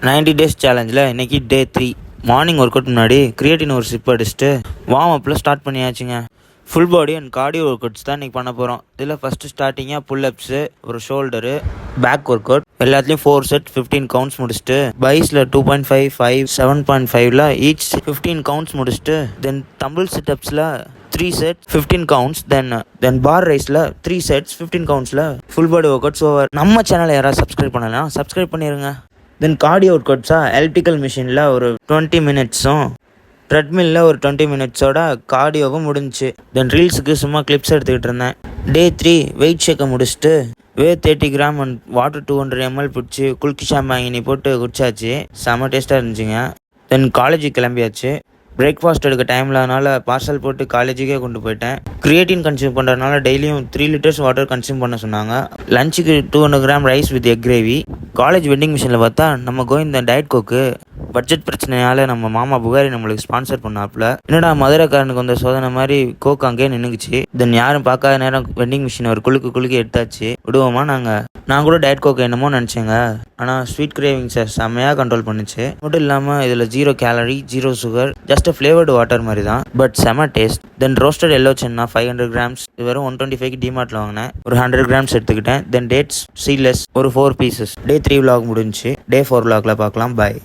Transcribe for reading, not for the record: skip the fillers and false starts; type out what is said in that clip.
90 days சேலஞ்சில் இன்றைக்கி day 3. Morning workout முன்னாடி கிரியேட்டின் ஒரு சிப் அடிச்சுட்டு வார்ம் அப்பில் ஸ்டார்ட் பண்ணியாச்சுங்க. Full body and cardio workouts தான் இன்றைக்கி பண்ண போகிறோம். இதில் ஃபஸ்ட்டு ஸ்டார்டிங்காக புல்லப்ஸு, ஒரு ஷோல்டரு, பேக் ஒர்க் அவுட் எல்லாத்துலேயும் 4 செட் 15 கவுண்ட்ஸ் முடிச்சுட்டு, பைஸில் 2.5, 5, 7.5ல் ஈச் 15 கவுண்ட்ஸ் முடிச்சுட்டு, தென் தம்பிள் சிட்டப்ஸில் 3 sets 15 counts, then bar raceல 3 sets 15 countsல full body workouts ஓவர். நம்ம சேனலை யாராவது சப்ஸ்கிரைப் பண்ணலாம், சப்ஸ்கிரைப் பண்ணிடுங்க. தென் கார்டியோ ஒர்க் அவுட்ஸாக எலக்ட்ரிக்கல் மிஷினில் ஒரு 20 மினிட்ஸும் ட்ரெட்மில்லில் ஒரு 20 மினிட்ஸோட கார்டியோவும் முடிஞ்சிச்சு. தென் ரீல்ஸுக்கு சும்மா கிளிப்ஸ் எடுத்துக்கிட்டு இருந்தேன். டே 3 வெயிட் ஷேக்கை முடிச்சுட்டு வே 30 கிராம் அண்ட் வாட்டர் 200 ml பிடிச்சி குல்கி ஷாம்பாங்கினி போட்டு குடிச்சாச்சு. செம்ம டேஸ்ட்டாக இருந்துச்சுங்க. தென் காலேஜுக்கு கிளம்பியாச்சு. பிரேக்ஃபாஸ்ட் எடுக்க டைம் இல்லாதனால பார்சல் போட்டு காலேஜுக்கே கொண்டு போயிட்டேன். கிரியேட்டின் கன்சியூம் பண்ணுறதுனால டெய்லியும் 3 liters வாட்டர் கன்சியூம் பண்ண சொன்னாங்க. லஞ்சுக்கு 200 gram rice with egg gravy. College vending மிஷினில் பார்த்தா நம்ம கோவிந்த டயட் கோக்கு பட்ஜெட் பிரச்சனையால் நம்ம மாமா புகாரி நம்மளுக்கு ஸ்பான்சர் பண்ணாப்புல. என்னடா மதுரைக்காரனுக்கு வந்த சோதனை மாதிரி கோக் அங்கேயே நின்றுக்குச்சு. தென் யாரும் பார்க்காத நேரம் வெண்டிங் மிஷின் ஒரு குலுக்கு எடுத்தாச்சு. விடுவோமா நான் கூட டயட் கோக் என்னமோ நினச்சேங்க. ஆனால் ஸ்வீட் கிரேவிங்ஸை செம்மையாக கண்ட்ரோல் பண்ணுச்சு. மட்டும் இல்லாமல் இதில் 0 calorie 0 sugar, just flavoured water மாதிரி தான், பட் செம taste. Then roasted yellow chana 500 grams, இது வெறும் 125க்கு டிமார்ட்டில் வாங்கினேன். ஒரு 100 கிராம்ஸ் எடுத்துக்கிட்டேன். தென் டேட்ஸ் சீட்லெஸ் ஒரு 4 pieces. டே 3 vlog முடிஞ்சு. டே 4 vlogல பார்க்கலாம். பாய்.